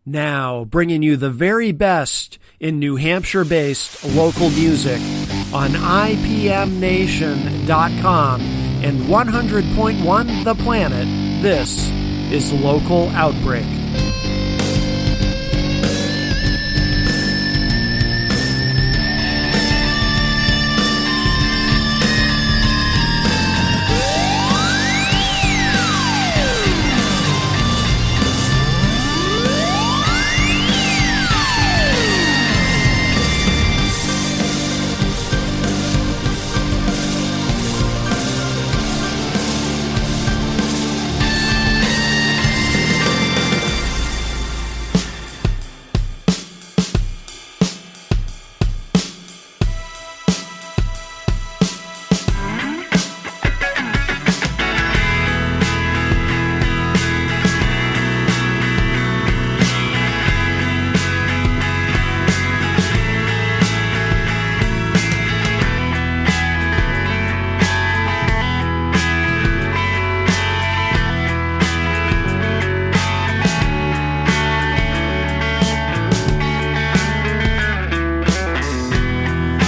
Now, bringing you the very best in New Hampshire-based local music on IPMNation.com and 100.1 The Planet, this is Local Outbreak.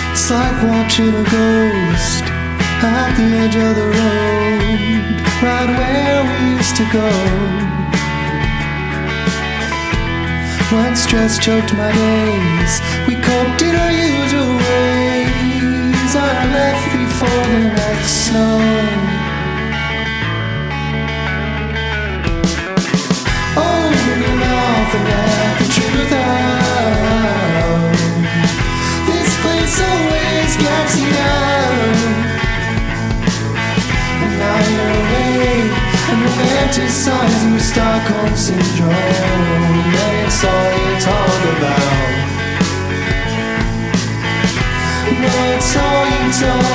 It's like watching a ghost at the edge of the road, right where we used to go. When stress choked my days, we coped in our usual ways. I left before the next snow. Open your mouth and let the truth out. This place always gets you down. And now you're away and romanticizing your Stockholm Syndrome. And it's all you talk about. No, it's all you talk about.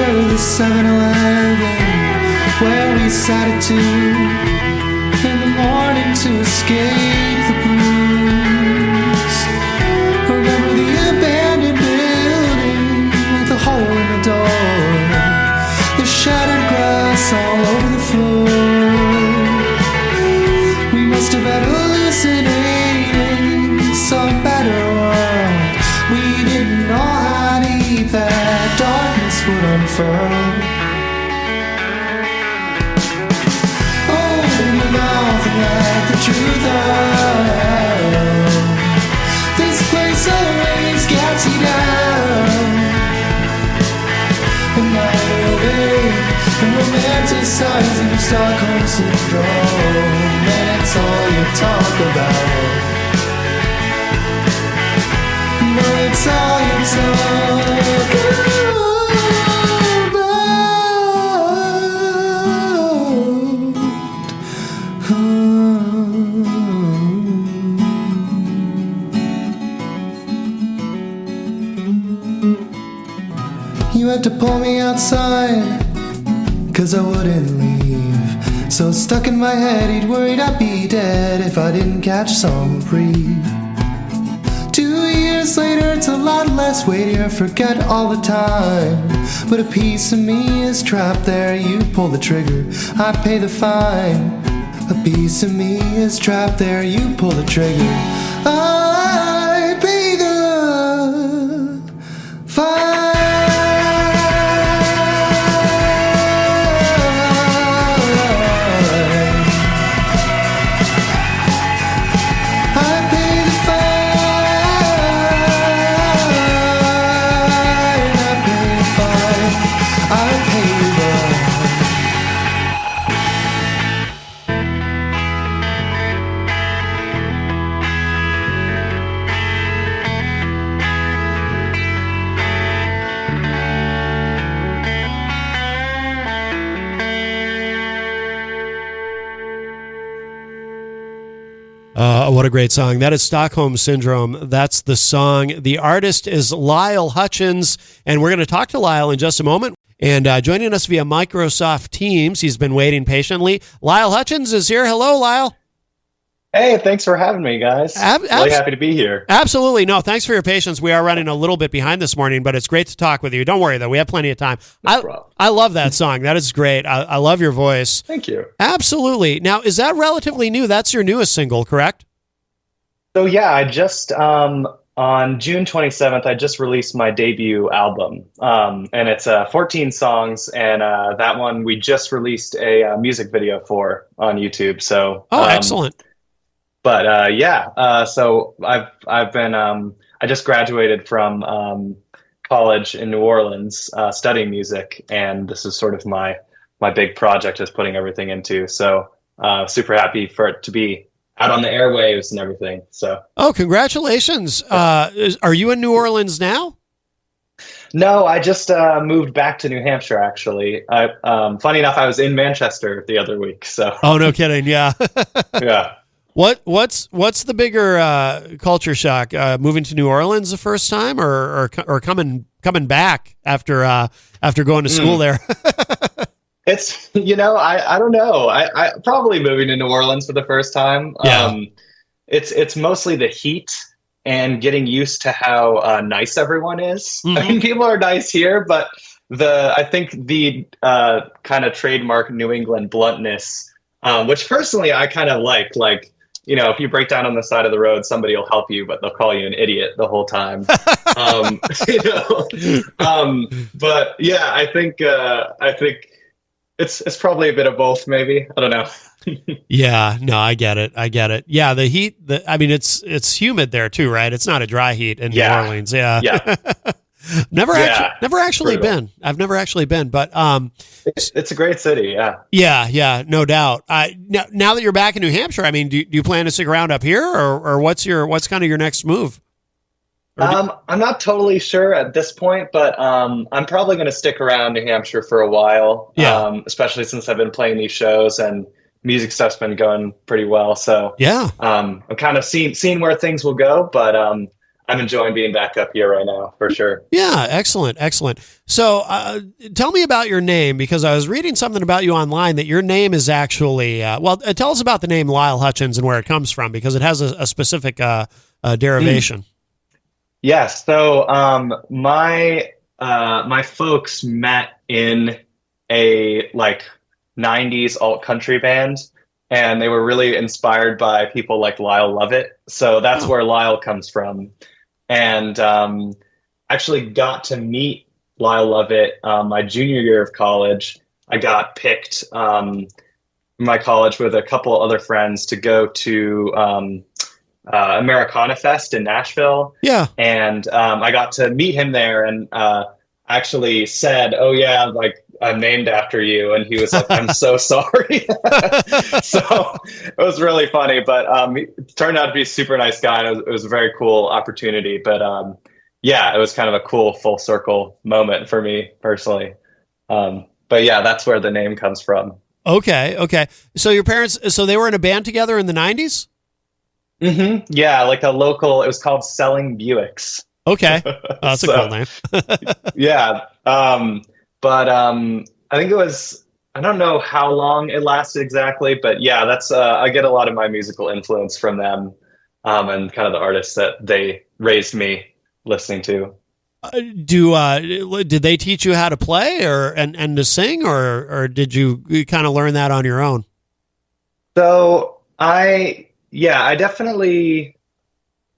The 7-Eleven where we sat at 2 in the morning to escape the blues. Remember the abandoned building with a hole in the door, the shattered glass all over the floor. We must have been hallucinating some better world. We didn't know how deep that darkness would unfurl. Open your mouth and let the truth out. This place always gets you down. And now you're away and romanticizing your Stockholm Syndrome. And it's all you talk about. No, it's all you talk about. You had to pull me outside, 'cause I wouldn't leave. So stuck in my head, he'd worried I'd be dead if I didn't catch some reprieve. 2 years later, it's a lot less weightier, forget all the time. But a piece of me is trapped there, you pull the trigger, I pay the fine. A piece of me is trapped there, you pull the trigger, I pay the fine. What a great song. That is Stockholm Syndrome. That's the song. The artist is Lyle Hutchins, and we're going to talk to Lyle in just a moment. And joining us via Microsoft Teams, he's been waiting patiently. Lyle Hutchins is here. Hello, Lyle. Hey, thanks for having me, guys. Ab- Really abs- happy to be here. Absolutely. No, thanks for your patience. We are running a little bit behind this morning, but it's great to talk with you. Don't worry, though. We have plenty of time. No problem. I love that song. That is great. I love your voice. Thank you. Absolutely. Now, is that relatively new? That's your newest single, correct? So yeah, I just on June 27th, I just released my debut album, and it's 14 songs, and that one we just released a music video for on YouTube. So Oh, excellent. But yeah, so I've been I just graduated from college in New Orleans studying music, and this is sort of my big project is putting everything into. So super happy for it to be out on the airwaves and everything. So Oh, congratulations. Are you in New Orleans now? no, I just moved back to New Hampshire. Actually, funny enough, I was in Manchester the other week. So Oh, no kidding. Yeah. yeah. What's the bigger culture shock? Moving to New Orleans the first time, or coming back after going to school there? It's, I don't know. I probably moving to New Orleans for the first time. Yeah. It's mostly the heat and getting used to how nice everyone is. Mhm. I mean, people are nice here, but I think the kind of trademark New England bluntness, which personally I kind of like, if you break down on the side of the road, somebody will help you, but they'll call you an idiot the whole time. But yeah, I think it's probably a bit of both, maybe. I don't know. Yeah, no, I get it. Yeah, the heat. I mean, it's humid there too, right? It's not a dry heat in New Orleans. Yeah, Yeah. never actually brutal. been. I've never actually been, but It's a great city. Yeah. yeah, no doubt. Now that you're back in New Hampshire, I mean, do you plan to stick around up here, or what's kind of your next move? I'm not totally sure at this point, but I'm probably going to stick around New Hampshire for a while. Yeah. Especially since I've been playing these shows and music stuff's been going pretty well. So Yeah. I'm kind of seeing where things will go, but I'm enjoying being back up here right now for sure. Yeah, excellent. So tell me about your name, because I was reading something about you online that your name is actually, tell us about the name Lyle Hutchins and where it comes from, because it has a specific derivation. Yes. So my folks met in a 90s alt country band, and they were really inspired by people like Lyle Lovett. So that's where Lyle comes from. And actually got to meet Lyle Lovett my junior year of college. I got picked in my college with a couple other friends to go to Americana Fest in Nashville. Yeah. And I got to meet him there, and actually said, "Oh yeah, I'm named after you." And he was like, "I'm so sorry." So it was really funny, but it turned out to be a super nice guy. And it was a very cool opportunity. But yeah, it was kind of a cool full circle moment for me personally. But yeah, that's where the name comes from. Okay. So your parents, they were in a band together in the 90s? Mm-hmm. Yeah, like a local. It was called Selling Buicks. Okay. Oh, that's a cool name. Yeah. But I think it was, I don't know how long it lasted exactly, but yeah, that's I get a lot of my musical influence from them, and kind of the artists that they raised me listening to. Did they teach you how to play and to sing, or did you kind of learn that on your own? So I definitely,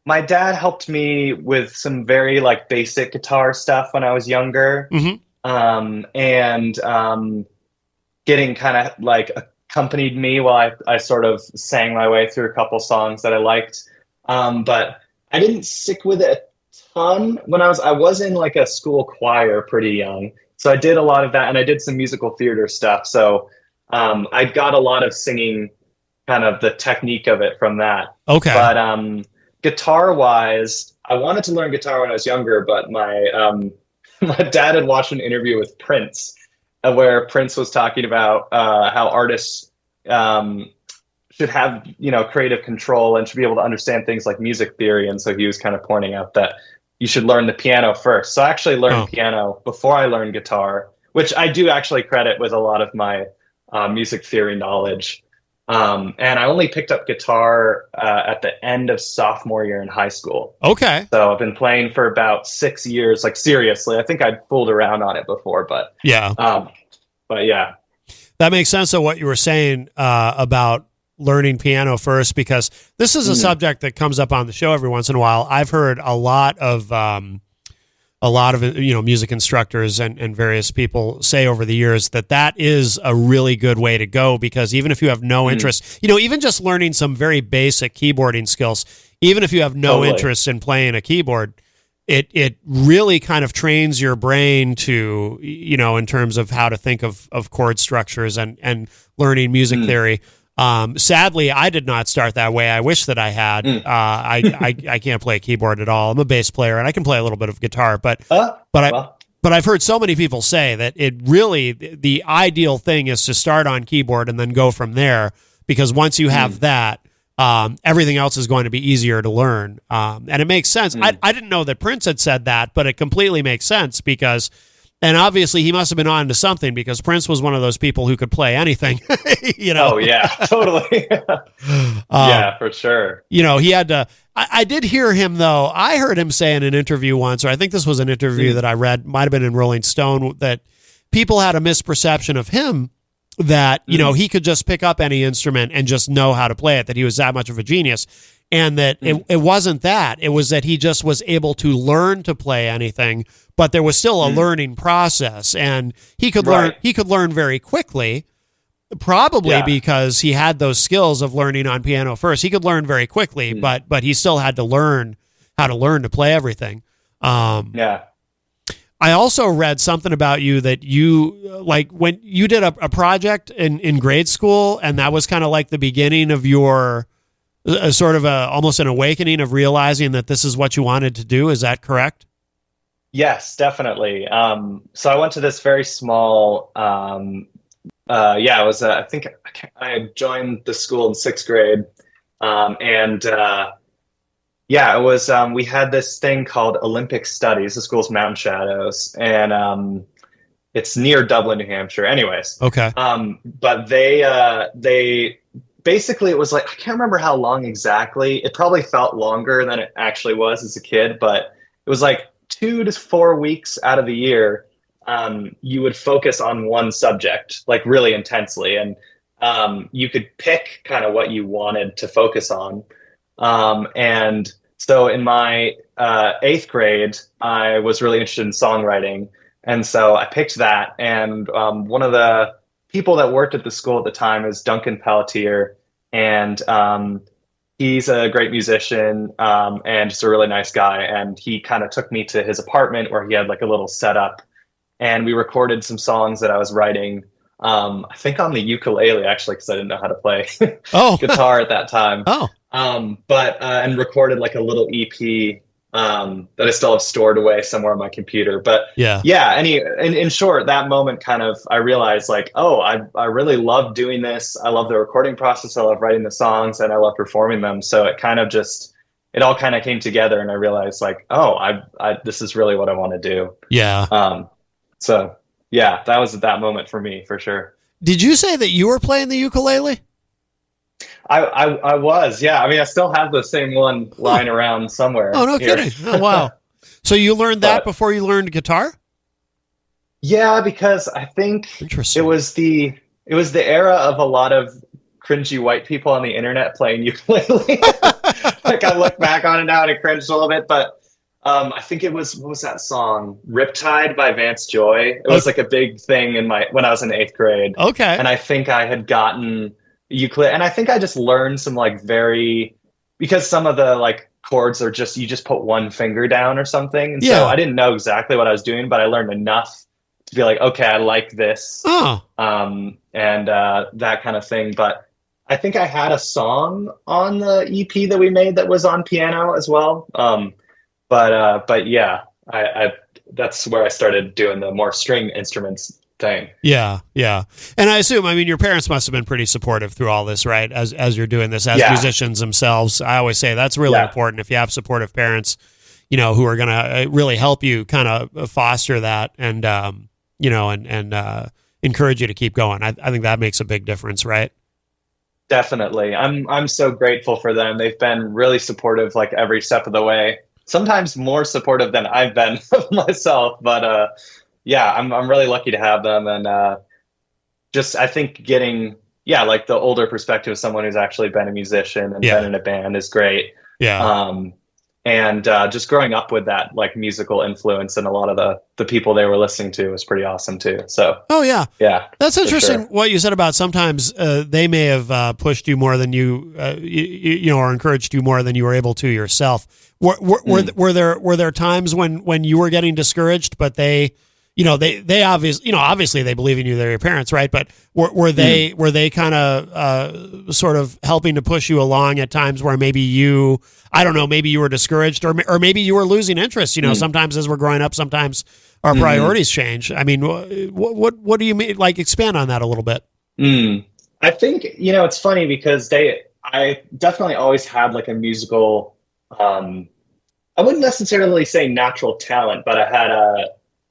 my dad helped me with some very basic guitar stuff when I was younger. Mm-hmm. And getting kind of accompanied me while I sort of sang my way through a couple songs that I liked. But I didn't stick with it a ton when I was in a school choir pretty young. So I did a lot of that, and I did some musical theater stuff. So I got a lot of singing, kind of the technique of it from that. Okay. But guitar wise, I wanted to learn guitar when I was younger, but my dad had watched an interview with Prince, where Prince was talking about how artists should have, creative control and should be able to understand things like music theory. And so he was kind of pointing out that you should learn the piano first. So I actually learned piano before I learned guitar, which I do actually credit with a lot of my music theory knowledge. And I only picked up guitar at the end of sophomore year in high school. Okay. So I've been playing for about 6 years, like seriously. I think I'd fooled around on it before, but Yeah. yeah. That makes sense of what you were saying about learning piano first, because this is a subject that comes up on the show every once in a while. I've heard a lot of music instructors and various people say over the years that is a really good way to go, because even if you have no interest, even just learning some very basic keyboarding skills, even if you have no interest in playing a keyboard, it really kind of trains your brain to, in terms of how to think of chord structures and learning music theory. Sadly, I did not start that way. I wish that I had. I can't play a keyboard at all. I'm a bass player and I can play a little bit of guitar, but I've heard so many people say that it really, the ideal thing is to start on keyboard and then go from there, because once you have that, everything else is going to be easier to learn. And it makes sense. I didn't know that Prince had said that, but it completely makes sense, because, and obviously he must have been on to something, because Prince was one of those people who could play anything, Oh yeah, totally. Yeah, for sure. He had to, I did hear him though. I heard him say in an interview once, or I think this was an interview that I read, might've been in Rolling Stone, that people had a misperception of him, that, he could just pick up any instrument and just know how to play it, that he was that much of a genius. And that it wasn't that. It was that he just was able to learn to play anything, but there was still a learning process, and he could learn very quickly, probably because he had those skills of learning on piano first. He could learn very quickly, but he still had to learn how to learn to play everything. I also read something about you that you, like, when you did a project in grade school, and that was kind of like the beginning of your sort of almost an awakening of realizing that this is what you wanted to do. Is that correct? Yes, definitely. So I went to this very small, it was, I think I had joined the school in 6th grade. It was, we had this thing called Olympic Studies. The school's Mountain Shadows, and it's near Dublin, New Hampshire. Anyways. Okay. But they basically, it was like, I can't remember how long exactly. It probably felt longer than it actually was as a kid, but it was like 2 to 4 weeks out of the year, you would focus on one subject, like really intensely. And you could pick kind of what you wanted to focus on. And so in my 8th grade, I was really interested in songwriting. And so I picked that. And one of the people that worked at the school at the time is Duncan Pelletier. And he's a great musician and just a really nice guy. And he kind of took me to his apartment where he had like a little setup. And we recorded some songs that I was writing, I think on the ukulele, actually, because I didn't know how to play guitar at that time. And recorded like a little EP that I still have stored away somewhere on my computer. But in short, that moment kind of, I realized like, I really love doing this. I love the recording process. I love writing the songs, and I love performing them. So it kind of just, it all kind of came together, and I realized like, this is really what I want to do. Yeah. So yeah, that was that moment for me, for sure. Did you say that you were playing the ukulele? I was, yeah. I mean, I still have the same one lying around somewhere. Oh, no kidding. Oh, wow. So you learned that before you learned guitar? Yeah, because I think it was the era of a lot of cringy white people on the internet playing ukulele. Like, I look back on it now and I cringe a little bit, but I think it was, what was that song? Riptide by Vance Joy. It was like a big thing when I was in 8th grade. Okay. And I think I had gotten ukulele, and I think I just learned some like because some of the like chords are just, you just put one finger down or something. And so I didn't know exactly what I was doing, but I learned enough to be like, okay, I like this. And that kind of thing. But I think I had a song on the EP that we made that was on piano as well. But yeah, I that's where I started doing the more string instruments thing. Yeah. And I assume, I mean, your parents must have been pretty supportive through all this, right? As you're doing this, as musicians themselves. I always say that's really important. If you have supportive parents, who are going to really help you kind of foster that and, encourage you to keep going. I think that makes a big difference, right? Definitely. I'm so grateful for them. They've been really supportive like every step of the way. Sometimes more supportive than I've been of myself, but yeah, I'm really lucky to have them, and just I think getting, yeah, like the older perspective of someone who's actually been a musician and Yeah. been in a band is great. Yeah. Um and just growing up with that like musical influence and a lot of the people they were listening to was pretty awesome too. So Oh yeah. yeah, That's for interesting. sure. What you said about sometimes they may have pushed you more than you know, or encouraged you more than you were able to yourself. Were there times when you were getting discouraged, but they, you know, they obviously, you know, obviously they believe in you, they're your parents, right? But were they kind of sort of helping to push you along at times where maybe you, I don't know, maybe you were discouraged, or maybe you were losing interest. You know, sometimes as we're growing up, sometimes our priorities change. I mean, what do you mean? Like, expand on that a little bit. I think, you know, it's funny because I definitely always had like a musical, I wouldn't necessarily say natural talent, but I had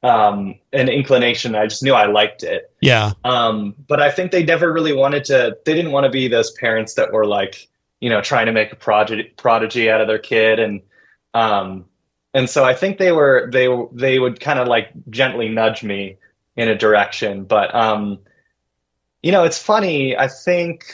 an inclination. I just knew I liked it. Yeah. But I think they never really they didn't want to be those parents that were like, you know, trying to make a prodigy out of their kid. And so I think they would kind of like gently nudge me in a direction. But, you know, it's funny. I think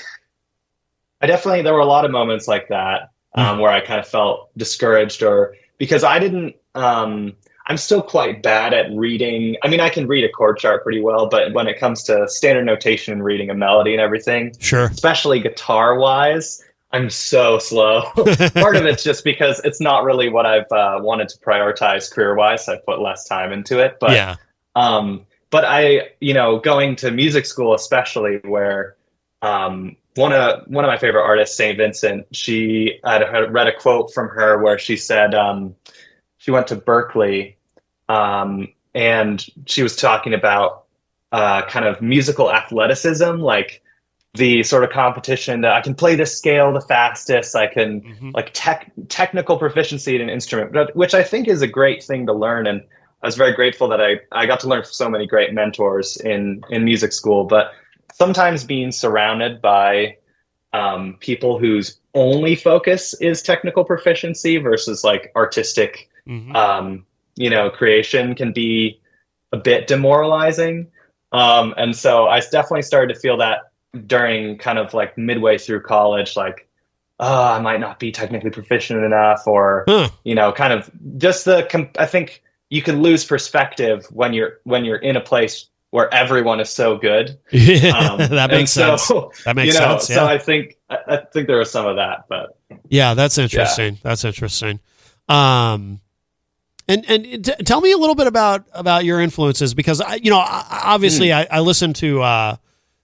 there were a lot of moments like that, where I kind of felt discouraged, or because I didn't, I'm still quite bad at reading. I mean, I can read a chord chart pretty well, but when it comes to standard notation and reading a melody and everything, Sure. especially guitar wise, I'm so slow. Part of it's just because it's not really what I've wanted to prioritize career wise. So I put less time into it, but Yeah. but I, you know, going to music school, especially where one of my favorite artists, St. Vincent, I had read a quote from her where she said she went to Berkeley, and she was talking about kind of musical athleticism, like the sort of competition that I can play this scale the fastest, I can like technical proficiency in an instrument, which I think is a great thing to learn. And I was very grateful that I got to learn from so many great mentors in music school. But sometimes being surrounded by people whose only focus is technical proficiency versus like artistic, you know, creation can be a bit demoralizing. And so I definitely started to feel that during kind of like midway through college, like, oh, I might not be technically proficient enough, or, you know, kind of just I think you can lose perspective when you're in a place where everyone is so good. That makes sense. That makes sense. Yeah. So I think there was some of that, but yeah, that's interesting. Yeah. That's interesting. And tell me a little bit about your influences, because obviously I listened to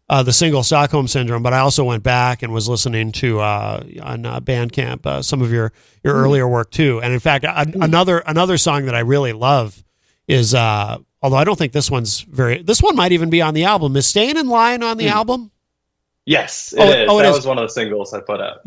the single Stockholm Syndrome, but I also went back and was listening to on Bandcamp some of your earlier work too. And in fact, another song that I really love is although I don't think this one might even be on the album. Is Staying in Line on the album? Yes, it is. That was one of the singles I put out.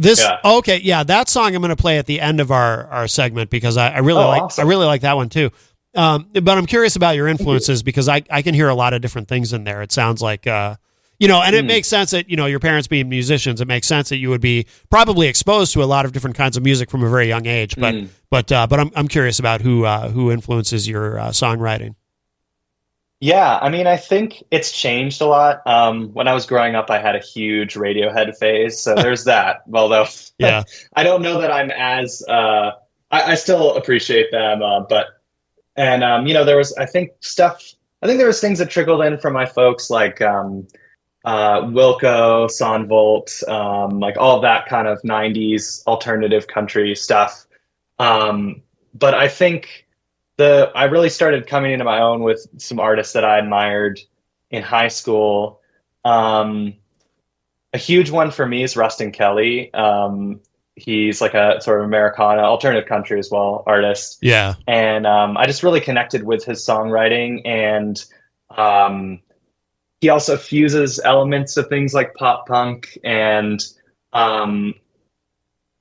Okay, yeah, that song I'm going to play at the end of our segment, because I really awesome. I really like that one too. But I'm curious about your influences, because I can hear a lot of different things in there. It sounds like and it makes sense that, your parents being musicians, it makes sense that you would be probably exposed to a lot of different kinds of music from a very young age. But I'm curious about who influences your songwriting. Yeah, I mean, I think it's changed a lot. When I was growing up, I had a huge Radiohead phase, so there's that. Although, yeah, I don't know that I'm as I still appreciate them, there was there was things that trickled in from my folks, like Wilco, Sonvolt, like all of that kind of 90s alternative country stuff. But I think I really started coming into my own with some artists that I admired in high school. A huge one for me is Rustin Kelly. He's like a sort of Americana, alternative country as well, artist. Yeah. And I just really connected with his songwriting, and he also fuses elements of things like pop punk and some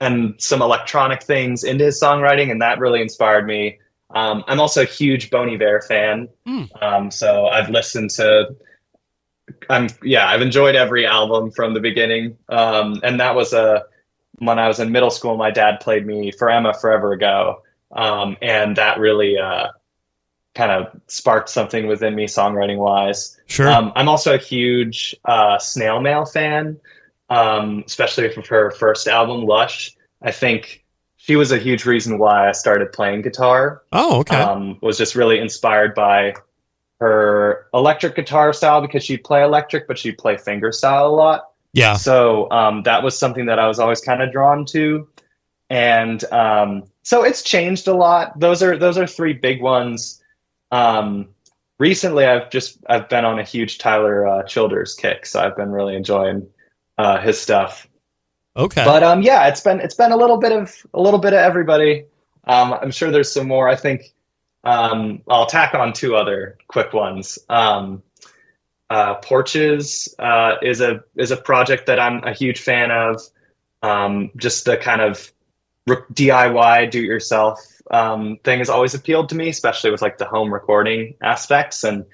electronic things into his songwriting, and that really inspired me. I'm also a huge Bon Iver fan. So I've listened to I've enjoyed every album from the beginning. And that was when I was in middle school, my dad played me For Emma Forever Ago. And that really kind of sparked something within me songwriting wise. Sure. I'm also a huge Snail Mail fan, especially for her first album, Lush. I think she was a huge reason why I started playing guitar. Oh, okay. Was just really inspired by her electric guitar style because she'd play electric, but she'd play fingerstyle a lot. Yeah. So that was something that I was always kind of drawn to. And so it's changed a lot. Those are three big ones. Recently, I've been on a huge Tyler Childers kick, so I've been really enjoying his stuff. Okay. But yeah, it's been a little bit of everybody. I'm sure there's some more. I think I'll tack on two other quick ones. Porches is a project that I'm a huge fan of. Just the kind of DIY, do it yourself thing has always appealed to me, especially with like the home recording aspects, and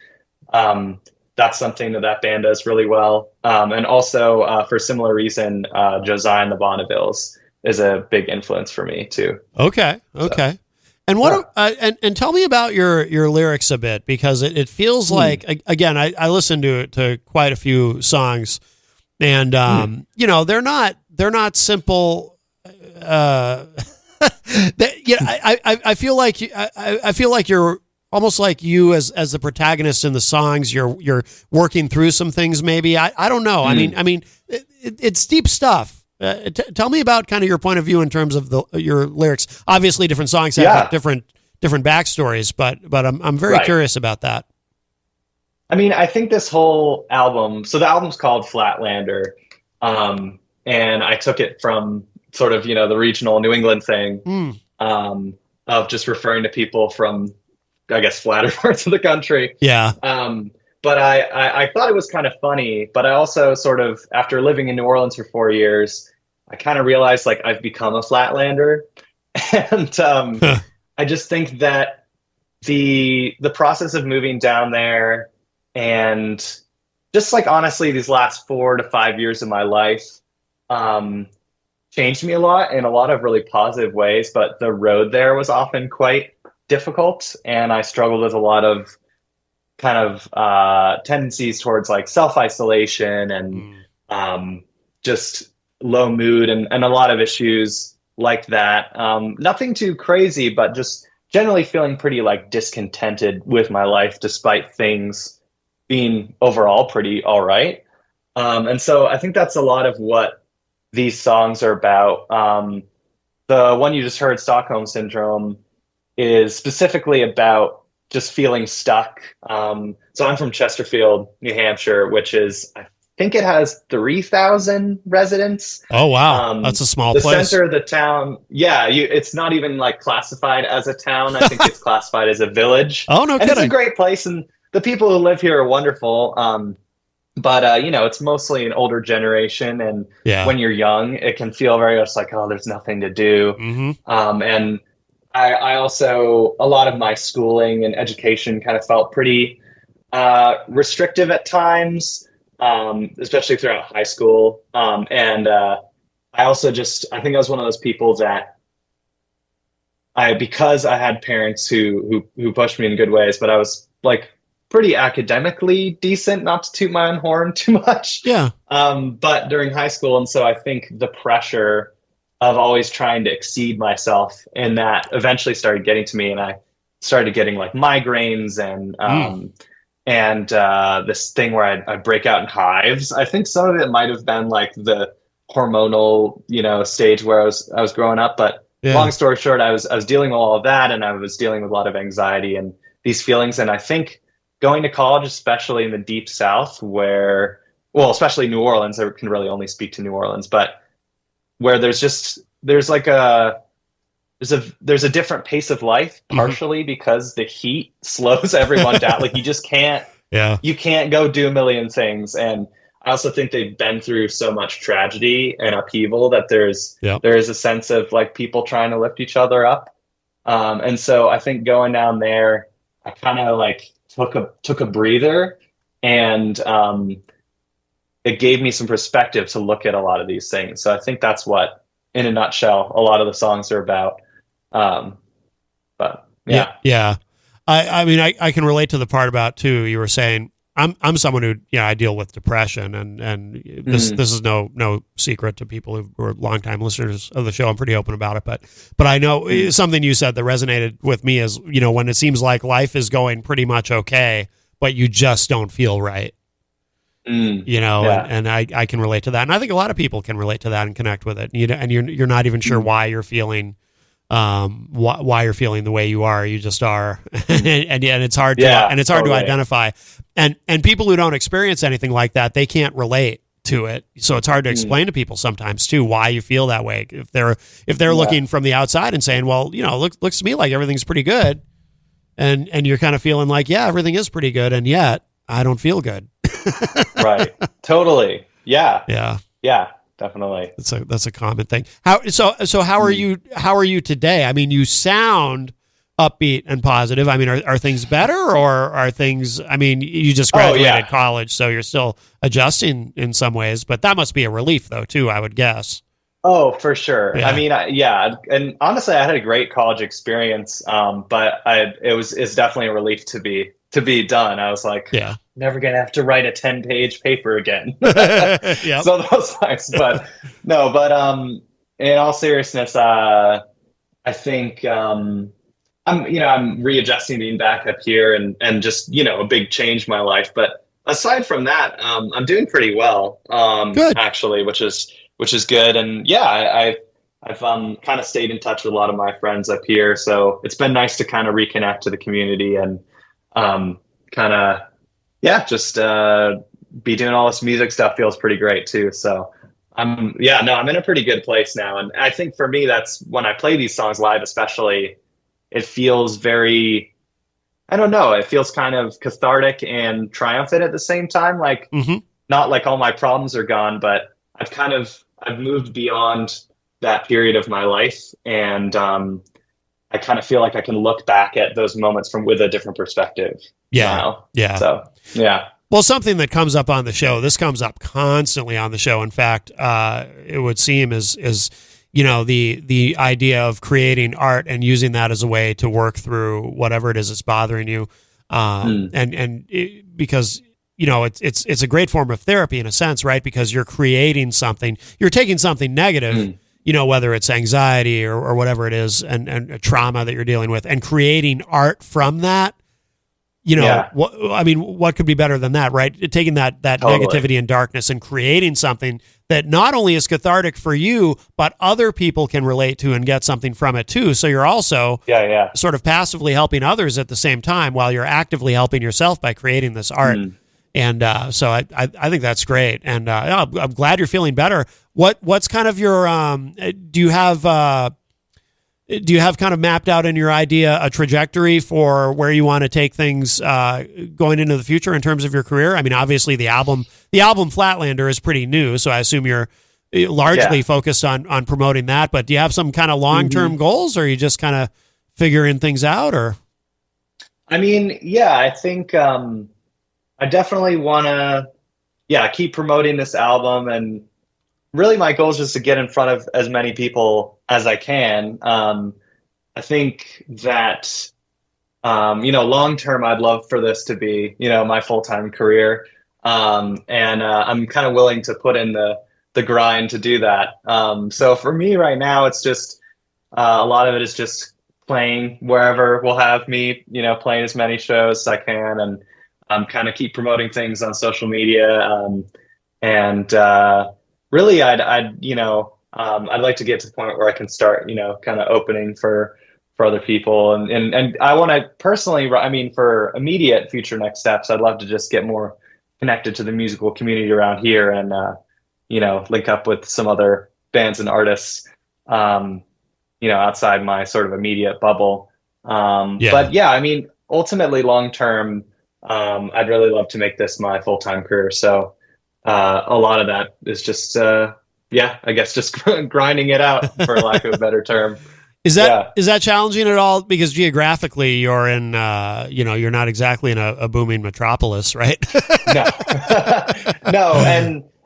that's something that band does really well. And also for a similar reason, Josiah and the Bonnevilles is a big influence for me too. Okay. So, And what? And tell me about your lyrics a bit, because it feels like, again, I listened to quite a few songs, and you know, they're not simple. I feel like I feel like you're almost like you as the protagonist in the songs. You're working through some things. Maybe I don't know. I mean, it's deep stuff. Tell me about kind of your point of view in terms of your lyrics. Obviously, different songs have different backstories, but I'm very curious about that. I mean, I think this whole album. So the album's called Flatlander, and I took it from sort of, you know, the regional New England thing of just referring to people from, I guess, flatter parts of the country. Yeah. But I thought it was kind of funny, but I also sort of, after living in New Orleans for 4 years, I kind of realized like I've become a Flatlander. And I just think that the process of moving down there and just like, honestly, these last 4 to 5 years of my life changed me a lot in a lot of really positive ways, but the road there was often quite difficult. And I struggled with a lot of kind of tendencies towards like self-isolation and just low mood and a lot of issues like that. Nothing too crazy, but just generally feeling pretty like discontented with my life despite things being overall pretty all right. And so I think that's a lot of what these songs are about. The one you just heard, Stockholm Syndrome, is specifically about just feeling stuck. So I'm from Chesterfield, New Hampshire, which is, I think it has 3,000 residents. Oh, wow. That's a small place. The center of the town. Yeah. It's not even like classified as a town. I think it's classified as a village. Oh, no kidding. It's a great place. And the people who live here are wonderful. But you know, it's mostly an older generation. And when you're young, it can feel very much like, oh, there's nothing to do. And I also, a lot of my schooling and education kind of felt pretty restrictive at times, especially throughout high school. And I also I think I was one of those people that because I had parents who pushed me in good ways, but I was like pretty academically decent, not to toot my own horn too much. Yeah. But during high school, and so I think the pressure of always trying to exceed myself, and that eventually started getting to me, and I started getting like migraines and this thing where I break out in hives. I think some of it might have been like the hormonal, you know, stage where I was growing up. But long story short, I was dealing with all of that, and I was dealing with a lot of anxiety and these feelings. And I think going to college, especially in the Deep South, where, well, especially New Orleans, I can really only speak to New Orleans, but where there's a different pace of life, partially because the heat slows everyone down. Like you just can't, you can't go do a million things. And I also think they've been through so much tragedy and upheaval that there is a sense of like people trying to lift each other up. And so I think going down there, I kind of like took a breather and it gave me some perspective to look at a lot of these things. So I think that's what, in a nutshell, a lot of the songs are about. But yeah. I mean, I can relate to the part about too. You were saying I'm someone who, I deal with depression, and this is no secret to people who are longtime listeners of the show. I'm pretty open about it, but I know something you said that resonated with me is, when it seems like life is going pretty much okay, but you just don't feel right. And I can relate to that, and I think a lot of people can relate to that and connect with it. And you're not even sure why you're feeling. Why you're feeling the way you are, you just are, and it's hard to identify, and people who don't experience anything like that, they can't relate to it, so it's hard to explain to people sometimes too why you feel that way if they're looking from the outside and saying, well, looks to me like everything's pretty good, and you're kind of feeling like, yeah, everything is pretty good, and yet I don't feel good. Right. Totally. Yeah. Definitely. That's a common thing. How are you today? I mean, you sound upbeat and positive. I mean, are things better, or are things, I mean, you just graduated college, so you're still adjusting in some ways, but that must be a relief though, too, I would guess. Oh, for sure. Yeah. I mean, and honestly, I had a great college experience, but it's definitely a relief to be done. I was like, never gonna have to write a 10-page paper again. Yep. So that was nice, but in all seriousness, I think I'm readjusting being back up here and just a big change in my life. But aside from that, I'm doing pretty well, Good. actually, which is good. And I've kind of stayed in touch with a lot of my friends up here, so it's been nice to kind of reconnect to the community and just be doing all this music stuff feels pretty great too. So I'm in a pretty good place now. And I think for me, that's when I play these songs live, especially, it feels very, I don't know, it feels kind of cathartic and triumphant at the same time. Like, not like all my problems are gone, but I've moved beyond that period of my life. And, I kind of feel like I can look back at those moments with a different perspective. Now. Yeah. So, yeah. Well, something that comes up on the show, this comes up constantly on the show. In fact, it would seem is the idea of creating art and using that as a way to work through whatever it is that's bothering you. Because, it's a great form of therapy in a sense, right? Because you're creating something, you're taking something negative, whether it's anxiety or whatever it is, and a trauma that you're dealing with, and creating art from that. What could be better than that, right? Taking that totally. Negativity and darkness and creating something that not only is cathartic for you, but other people can relate to and get something from it too. So you're also sort of passively helping others at the same time while you're actively helping yourself by creating this art. And so I think that's great. And I'm glad you're feeling better. What's kind of your do you have kind of mapped out in your idea a trajectory for where you want to take things going into the future in terms of your career? I mean, obviously the album Flatlander is pretty new, so I assume you're largely focused on promoting that. But do you have some kind of long-term goals, or are you just kind of figuring things out? Or I mean, I think I definitely want to keep promoting this album, and really my goal is just to get in front of as many people as I can. I think that, long term, I'd love for this to be, my full-time career. And I'm kind of willing to put in the grind to do that. So for me right now, it's just, a lot of it is just playing wherever will have me, playing as many shows as I can, and kind of keep promoting things on social media. Really, I'd like to get to the point where I can start, kind of opening for other people. And I want to personally, for immediate future next steps, I'd love to just get more connected to the musical community around here and, link up with some other bands and artists, outside my sort of immediate bubble. But ultimately long term, I'd really love to make this my full-time career. So, a lot of that is just, I guess just grinding it out, for lack of a better term. Is that challenging at all? Because geographically, you're in, you're not exactly in a booming metropolis, right? No, no,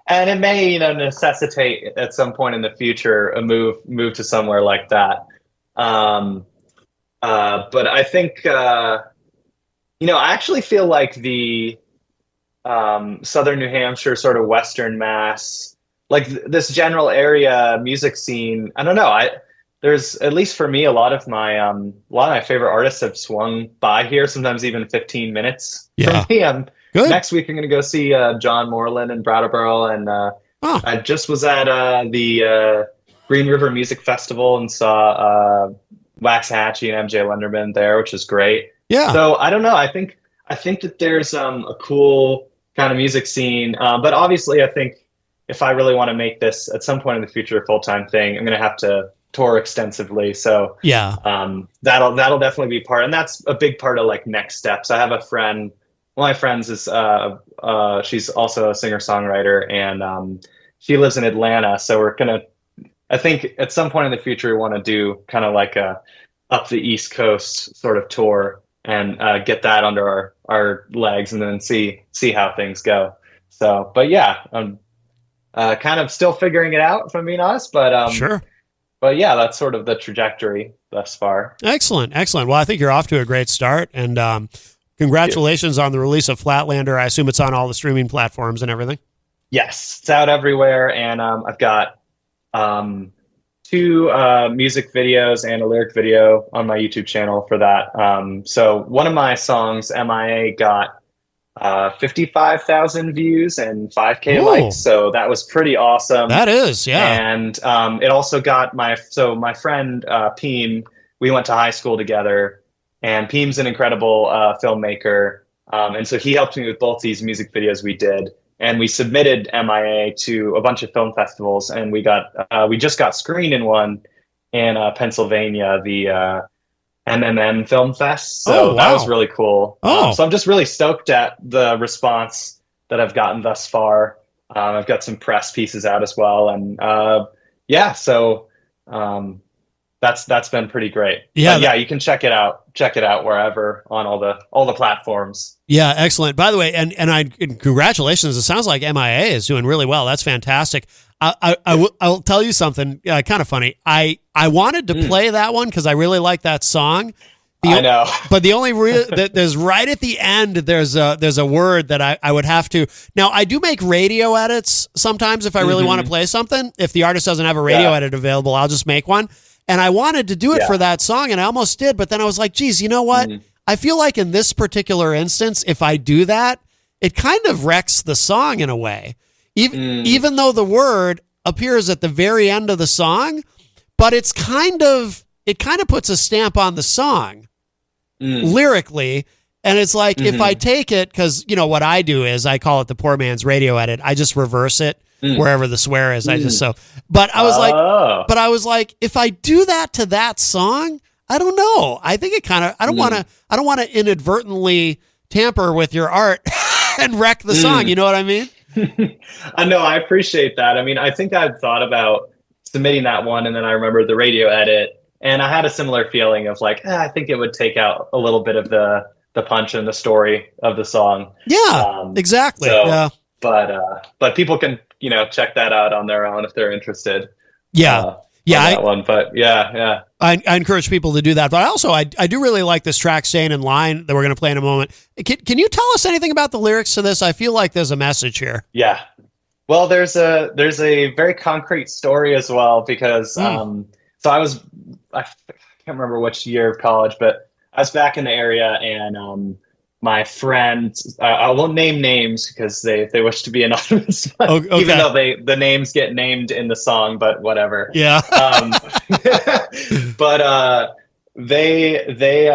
and it may, necessitate at some point in the future a move to somewhere like that. But I think, I actually feel like the Southern New Hampshire, sort of Western Mass, like this general area music scene. I don't know. There's, at least for me, a lot of my favorite artists have swung by here. Sometimes even 15 minutes from me. Good. Next week I'm going to go see John Moreland in Brattleboro, and I just was at the Green River Music Festival and saw Waxahachie and MJ Lenderman there, which is great. Yeah. So I don't know. I think that there's a cool kind of music scene, but obviously I think if I really want to make this at some point in the future a full-time thing, I'm going to have to tour extensively. So yeah, that'll definitely be part, and that's a big part of like next steps. I have a friend. One of my friends is she's also a singer-songwriter, and she lives in Atlanta. So we're gonna, I think at some point in the future, we want to do kind of like a up the East Coast sort of tour and get that under our legs, and then see how things go. So, but yeah, I'm kind of still figuring it out, if I'm being honest. But sure. But yeah, that's sort of the trajectory thus far. Excellent. Well, I think you're off to a great start, and congratulations on the release of Flatlander. I assume it's on all the streaming platforms and everything. Yes, it's out everywhere, and I've got 2 music videos and a lyric video on my YouTube channel for that. So one of my songs, MIA, got 55,000 views and 5K likes, so that was pretty awesome. That is, yeah. And it also got my friend Peem. We went to high school together, and Peem's an incredible filmmaker, and so he helped me with both these music videos we did, and we submitted MIA to a bunch of film festivals, and we just got screened in one in Pennsylvania, the MMM Film Fest. So that was really cool. So I'm just really stoked at the response that I've gotten thus far. I've got some press pieces out as well. And so that's been pretty great. Yeah. You can check it out wherever on all the platforms. Yeah. Excellent. By the way, and congratulations. It sounds like MIA is doing really well. That's fantastic. I'll tell you something kind of funny. I wanted to play that one because I really like that song. I know. But the only there's right at the end, there's a word that I would have to. Now, I do make radio edits sometimes if I really want to play something. If the artist doesn't have a radio edit available, I'll just make one. And I wanted to do it for that song, and I almost did. But then I was like, geez, you know what? I feel like in this particular instance, if I do that, it kind of wrecks the song in a way. Even though the word appears at the very end of the song, but it kind of puts a stamp on the song lyrically. And it's like, if I take it, because what I do is I call it the poor man's radio edit. I just reverse it wherever the swear is. But I was like, if I do that to that song, I don't know. I think it kind of, I don't want to inadvertently tamper with your art and wreck the song. You know what I mean? I know. I appreciate that. I mean, I think I'd thought about submitting that one, and then I remembered the radio edit, and I had a similar feeling of like, I think it would take out a little bit of the punch and the story of the song. Yeah, exactly. So, yeah. But people can, check that out on their own if they're interested. Yeah. That one. But yeah. I encourage people to do that. But also, I do really like this track, Staying in Line, that we're going to play in a moment. Can you tell us anything about the lyrics to this? I feel like there's a message here. Yeah. Well, there's a very concrete story as well, because so I can't remember which year of college, but I was back in the area, and my friend, I won't name names because they wish to be anonymous, okay. Even though the names get named in the song, but whatever. Yeah. But they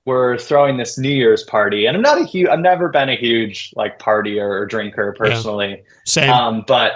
were throwing this New Year's party, and I've never been a huge like partier or drinker personally. Yeah. Same. But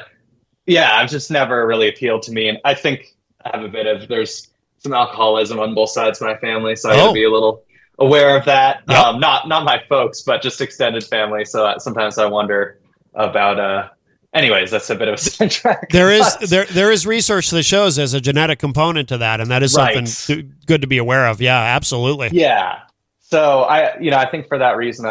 yeah, I've just never really appealed to me, and I think I have there's some alcoholism on both sides of my family, so I gotta be a little aware of that. Yep. Not my folks, but just extended family. So sometimes I wonder about anyways, that's a bit of a sidetrack. There is research that shows there's a genetic component to that, and that is something good to be aware of. Yeah, absolutely. Yeah. So I think for that reason,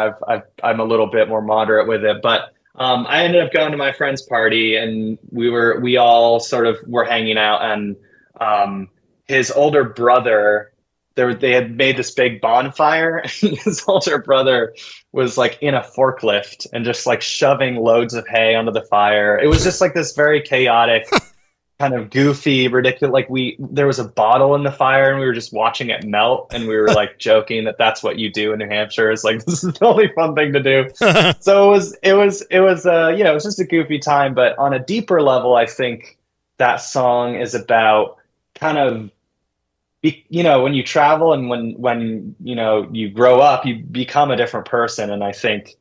I'm a little bit more moderate with it, but I ended up going to my friend's party, and we all sort of were hanging out, and his older brother, they had made this big bonfire, and his older brother was like in a forklift and just like shoving loads of hay onto the fire. It was just like this very chaotic, kind of goofy, ridiculous. Like there was a bottle in the fire, and we were just watching it melt, and we were like joking that that's what you do in New Hampshire. It's like, this is the only fun thing to do. So it was just a goofy time. But on a deeper level, I think that song is about kind of, when you travel and when you grow up, you become a different person. And I think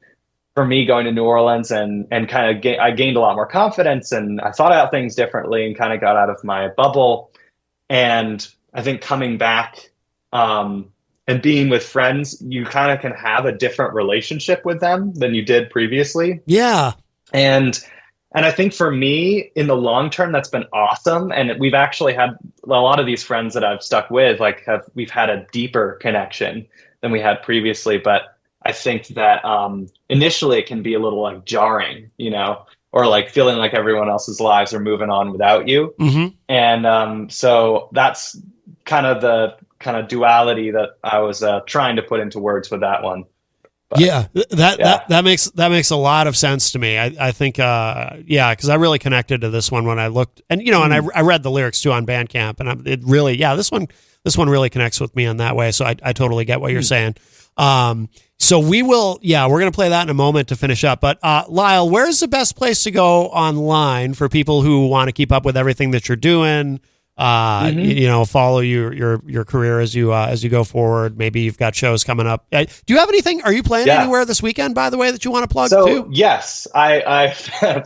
for me, going to New Orleans and kind of I gained a lot more confidence, and I thought out things differently and kind of got out of my bubble. And I think coming back and being with friends, you kind of can have a different relationship with them than you did previously. Yeah. And I think for me, in the long term, that's been awesome. And we've actually had a lot of these friends that I've stuck with, we've had a deeper connection than we had previously. But I think that initially it can be a little like jarring, or like feeling like everyone else's lives are moving on without you. Mm-hmm. And so that's kind of the duality that I was trying to put into words with that one. But, that makes a lot of sense to me. I think, because I really connected to this one when I looked, and and I read the lyrics too on Bandcamp, and this one really connects with me in that way. So I totally get what you're saying. So we're going to play that in a moment to finish up. But Lyle, where's the best place to go online for people who want to keep up with everything that you're doing? Follow your career as you go forward. Maybe you've got shows coming up. Do you have anything? Are you playing anywhere this weekend, by the way, that you want to plug too? Yes, I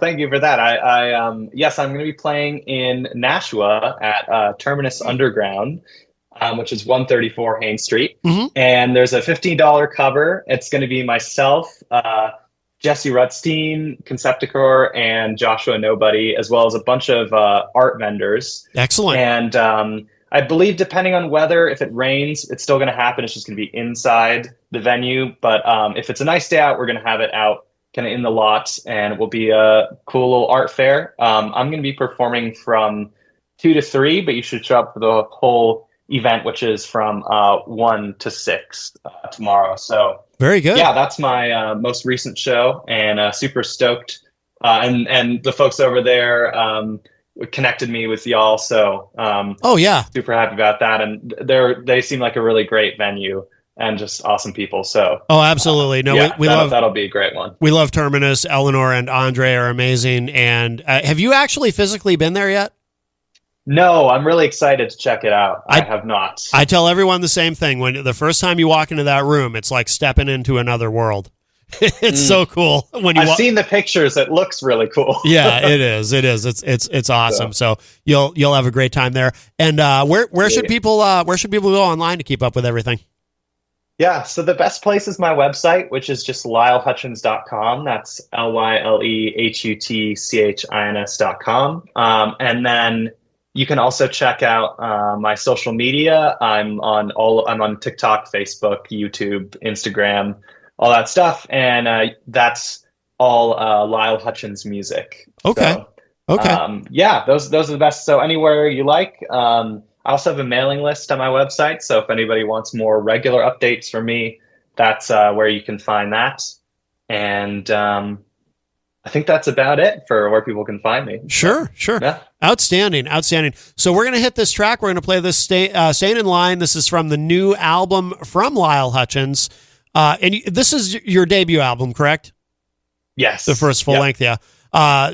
thank you for that. I'm going to be playing in Nashua at Terminus Underground, which is 134 Haines Street. Mm-hmm. And there's a $15 cover. It's going to be myself, Jesse Rutstein, Concepticor, and Joshua Nobody, as well as a bunch of art vendors. Excellent. And I believe, depending on weather, if it rains, it's still going to happen. It's just going to be inside the venue. But if it's a nice day out, we're going to have it out kind of in the lot, and it will be a cool little art fair. I'm going to be performing from 2 to 3, but you should show up for the whole event, which is from 1 to 6 tomorrow. So very good. Yeah, that's my most recent show, and super stoked. And the folks over there connected me with y'all, so super happy about that. And they seem like a really great venue and just awesome people. So absolutely. We love that'll be a great one. We love Terminus. Eleanor and Andre are amazing. And have you actually physically been there yet? No, I'm really excited to check it out. I have not. I tell everyone the same thing. When the first time you walk into that room, it's like stepping into another world. It's so cool. I've seen the pictures. It looks really cool. Yeah, it is. It's awesome. So you'll have a great time there. And where should people go online to keep up with everything? Yeah, so the best place is my website, which is just lylehutchins.com. That's LYLEHUTCHINS.com. And then you can also check out my social media. I'm on TikTok, Facebook, YouTube, Instagram, all that stuff, and that's all Lyle Hutchins music. Okay. So, okay. Those are the best. So anywhere you like. I also have a mailing list on my website, so if anybody wants more regular updates from me, that's where you can find that. And I think that's about it for where people can find me. Sure. Yeah. Outstanding. So we're going to hit this track. We're going to play this Staying in Line. This is from the new album from Lyle Hutchins. And this is your debut album, correct? Yes. The first full length, yeah.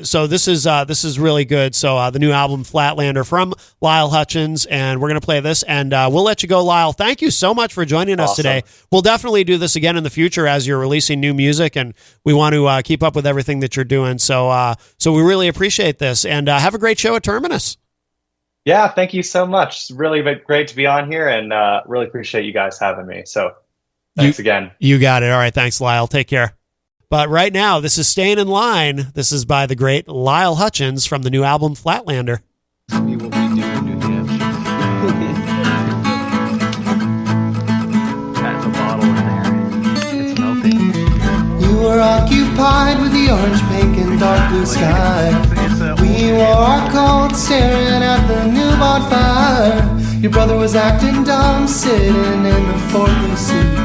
So this is really good. So the new album Flatlander from Lyle Hutchins, and we're going to play this, and we'll let you go, Lyle. Thank you so much for joining us today. We'll definitely do this again in the future as you're releasing new music, and we want to keep up with everything that you're doing. So we really appreciate this, and have a great show at Terminus. Yeah, thank you so much. It's really great to be on here, and really appreciate you guys having me. So thanks again. You got it. All right. Thanks, Lyle. Take care. But right now, this is Staying in Line. This is by the great Lyle Hutchins from the new album Flatlander. Be what we do in New Hampshire. Got the bottle in there. It's melting. You were occupied with the orange, pink, and dark blue sky. We wore our coats, staring at the new bonfire. Your brother was acting dumb, sitting in the fourth seat.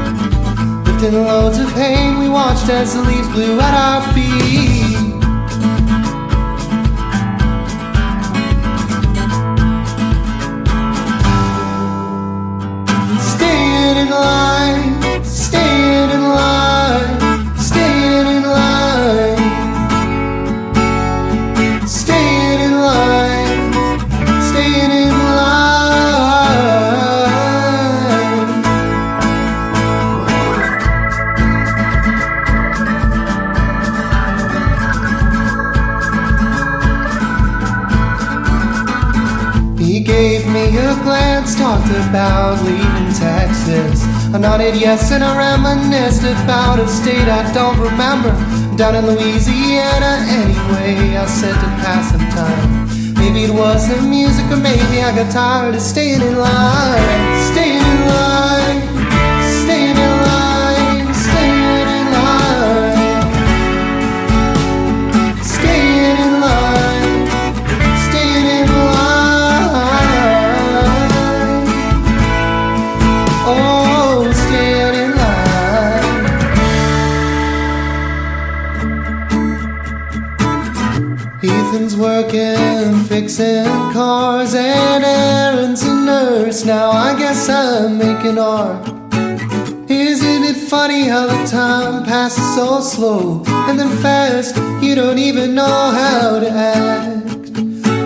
Lifting loads of hay, we watched as the leaves blew at our feet. Staying in line, staying in line, staying in line, staying in line, staying in line. He gave me a glance, talked about leaving Texas. I nodded yes and I reminisced about a state I don't remember. Down in Louisiana anyway, I said to pass some time. Maybe it was the music or maybe I got tired of staying in line. Staying in line, staying in line, staying in line, staying in line, staying in line. Oh, staying in line. Ethan's working, fixing cars and errands, a nurse. Now I guess I'm making art. Isn't it funny how the time passes so slow and then fast, you don't even know how to act.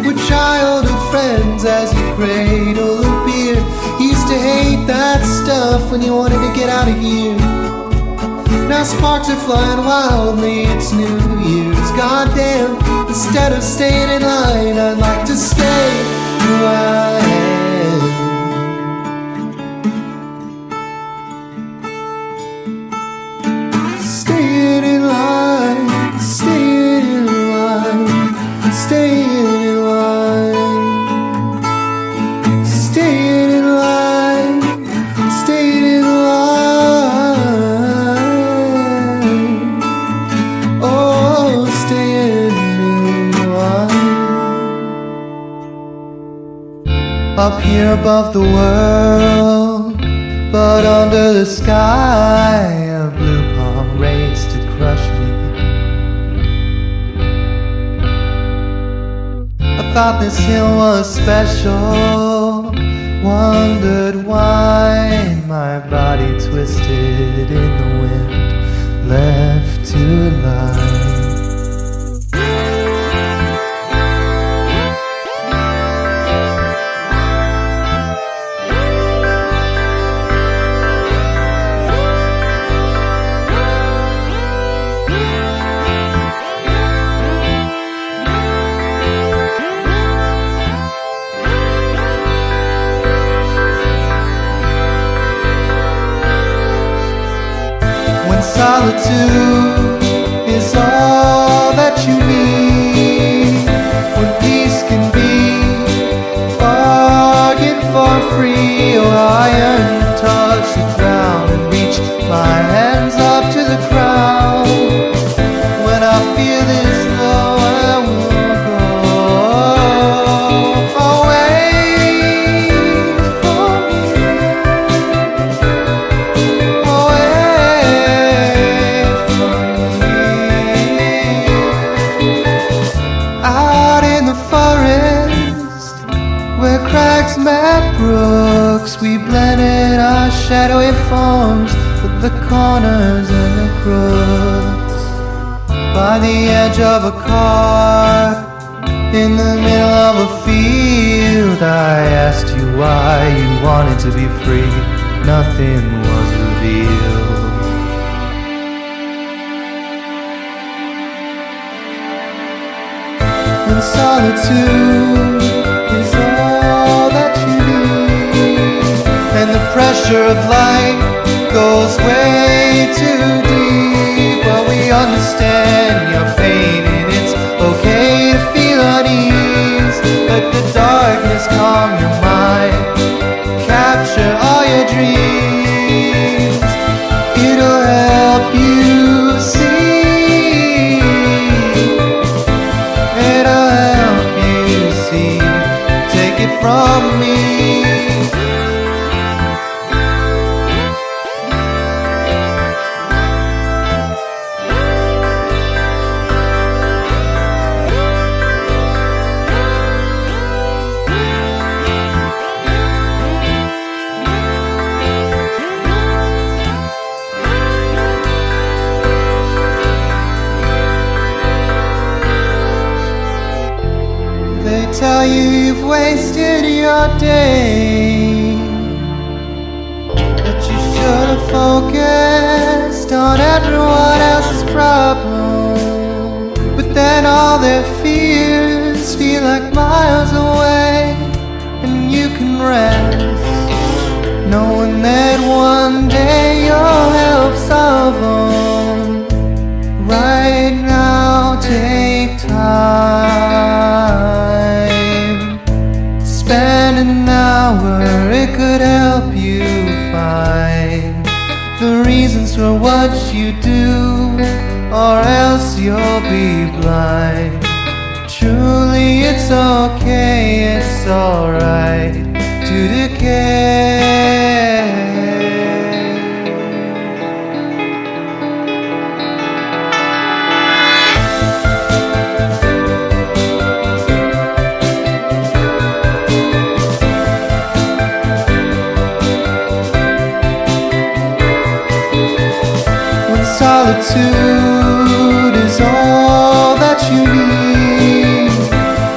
We're childhood friends as you cradle a beer. Used to hate that stuff when you wanted to get out of here. Now sparks are flying wildly, it's New Year's, goddamn. Instead of staying in line, I'd like to stay where I am. Staying in line, staying in line, staying in line, staying in line, staying in line. Oh, staying in line. Up here above the world, but under the sky, a blue palm raised to crush me. I thought this hill was special, wondered why my body twisted in the wind, left to lie. When solitude is all that you need, when peace can be bargained for free. Oh, I yearn to touch the ground and reach my hands up to the crowd. When I feel this low, I will go away from here, away from here. Out in the forest, where crags met brooks, we blended our shadowy forms with the corners and the crooks. By the edge of a cart, in the middle of a field, I asked you why you wanted to be free. Nothing was revealed. When solitude is all that you need, and the pressure of life goes way too deep, but we understand your day. That you should have focused on everyone else's problem. But then all their fears feel like miles away, and you can rest knowing that one day you'll help solve them. Right now, take time. Spend an hour, it could help you find the reasons for what you do, or else you'll be blind. Truly, it's okay, it's alright to decay. When solitude is all that you need,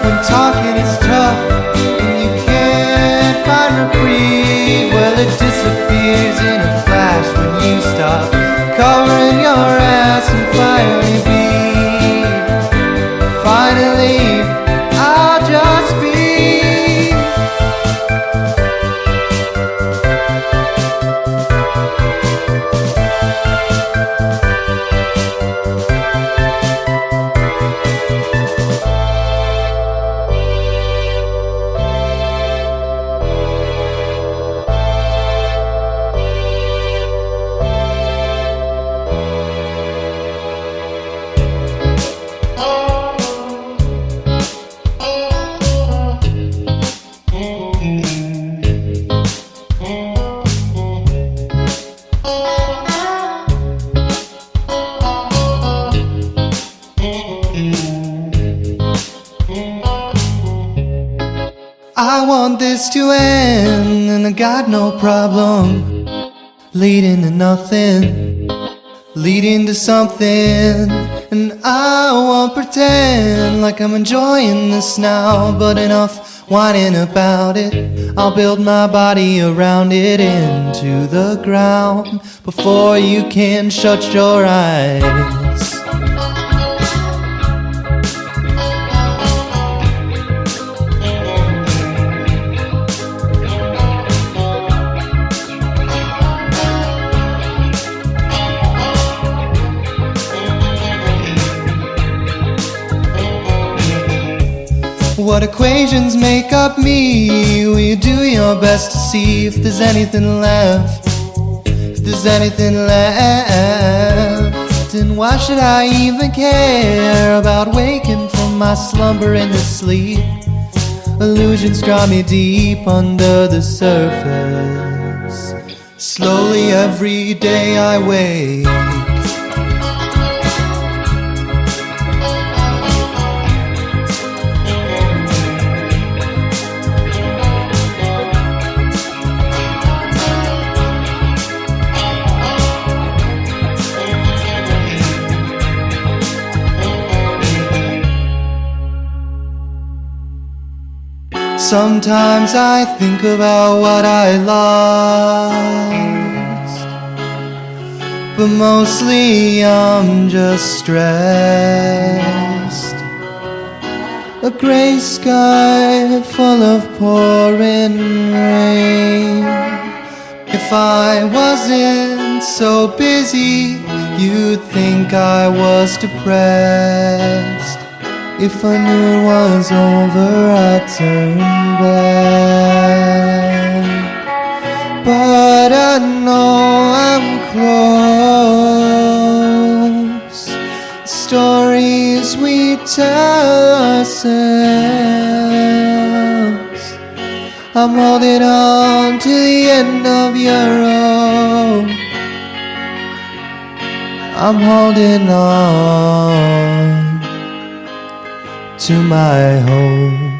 when talking is tough and you can't find reprieve, well, it disappears in a flash when you stop covering your ass and finally I'll just be. I want this to end, and I got no problem leading to nothing, leading to something. And I won't pretend like I'm enjoying this now, but enough whining about it. I'll build my body around it into the ground before you can shut your eyes. What equations make up me? Will you do your best to see if there's anything left? If there's anything left, and why should I even care about waking from my slumber into sleep? Illusions draw me deep under the surface. Slowly every day I wake. Sometimes I think about what I lost, but mostly I'm just stressed. A gray sky full of pouring rain. If I wasn't so busy, you'd think I was depressed. If I knew it was over, I'd turn back. But I know I'm close. The stories we tell ourselves. I'm holding on to the end of your rope. I'm holding on to my hope.